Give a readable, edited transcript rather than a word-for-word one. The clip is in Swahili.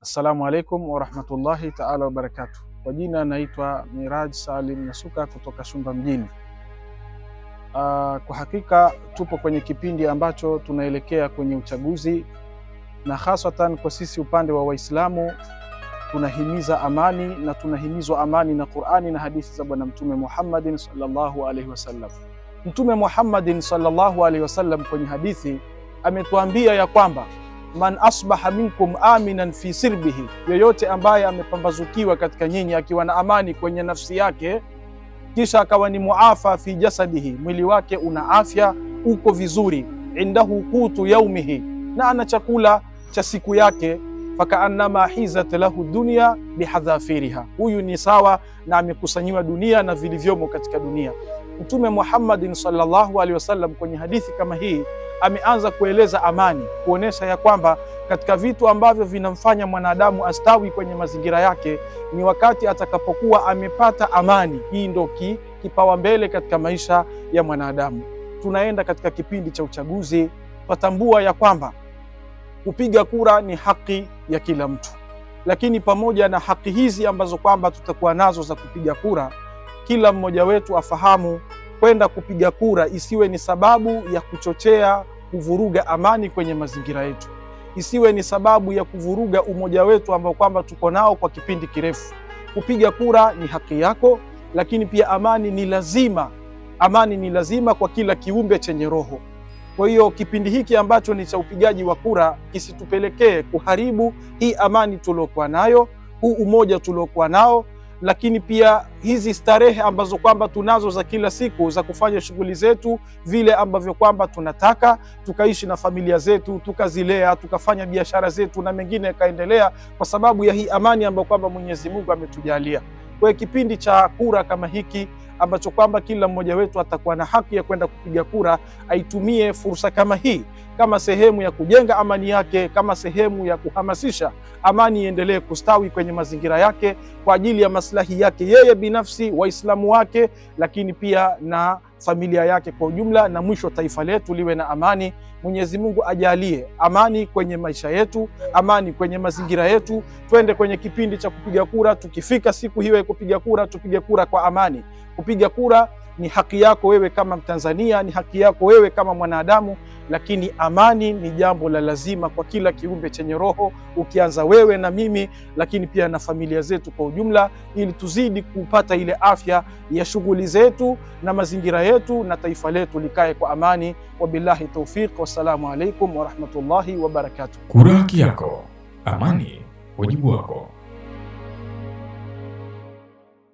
Assalamu alaikum wa rahmatullahi ta'ala wa barakatuh. Kwa jina naitwa Miraj Salim Nasuka kutoka Shumba mjini. Kwa hakika tupo kwenye kipindi ambacho tunaelekea kwenye uchaguzi, na hasatan kwa sisi upande wa Waislamu tunahimiza amani, na tunahimizwa amani na Qur'ani na hadithi za Bwana Mtume Muhammadin sallallahu alaihi wasallam. Mtume Muhammadin sallallahu alaihi wasallam kwenye hadithi ametuambia ya kwamba man asbaha minkum aminan fi sirbihi, yoyote ambaye amepambazukiwa katika nyinyi akiwa na amani kwenye nafsi yake, kisha akawa ni muafa fi jasadihi, mwili wake una afya, uko vizuri, indahu qutu yaumihi, na ana chakula cha siku yake, fakaannama hizat lahu dunya bihadhafiriha, huyu ni sawa na amekusanyiwa dunia na vilivyomo katika dunia. Mtume Muhammadin sallallahu alaihi wasallam kwenye hadithi kama hii ameanza kueleza amani, kuonesha ya kwamba katika vitu ambavyo vinamfanya mwanadamu astawi kwenye mazingira yake ni wakati atakapokuwa amepata amani. Hii ndio kipawa mbele katika maisha ya mwanadamu. Tunaenda katika kipindi cha uchaguzi, tutambua ya kwamba kupiga kura ni haki ya kila mtu, lakini pamoja na haki hizi ambazo kwamba tutakuwa nazo za kupiga kura, kila mmoja wetu afahamu kwenda kupiga kura isiwe ni sababu ya kuchochea kuvuruga amani kwenye mazingira yetu, isiwe ni sababu ya kuvuruga umoja wetu ambao kwamba tuko nao kwa kipindi kirefu. Kupiga kura ni haki yako, lakini pia amani ni lazima. Amani ni lazima kwa kila kiumbe chenye roho. Kwa hiyo kipindi hiki ambacho ni cha upigaji wa kura kisitupelekee kuharibu hii amani tuliokuwa nayo, huu umoja tuliokuwa nao, lakini pia hizi starehe ambazo kwamba tunazo za kila siku za kufanya shughuli zetu vile ambavyo kwamba tunataka, tukaishi na familia zetu, tukazilea, tukafanya biashara zetu na mengine yakaendelea kwa sababu ya hii amani ambayo kwamba Mwenyezi Mungu ametujalia. Kwa kipindi cha kura kama hiki ambacho kwamba kila mmoja wetu atakuwa na haki ya kwenda kupiga kura, aitumie fursa kama hii kama sehemu ya kujenga amani yake, kama sehemu ya kuhamasisha amani iendelee kustawi kwenye mazingira yake kwa ajili ya maslahi yake yeye binafsi, Waislamu wake, lakini pia na familia yake kwa ujumla, na mwisho taifa letu liwe na amani. Mwenyezi Mungu ajalie amani kwenye maisha yetu, amani kwenye mazingira yetu. Twende kwenye kipindi cha kupiga kura, tukifika siku hiyo ya kupiga kura, tupige kura kwa amani. Kupiga kura ni haki yako wewe kama Mtanzania, ni haki yako wewe kama mwanadamu, lakini amani ni jambo la lazima kwa kila kiumbe chenye roho, ukianza wewe na mimi, lakini pia na familia zetu kwa ujumla, ili tuzidi kupata ile afya ya shughuli zetu na mazingira yetu na taifa letu likae kwa amani. Wabillahi tawfiq, wassalamu alaikum wa rahmatullahi wa barakatuh. Kura haki yako, amani wajibu wako.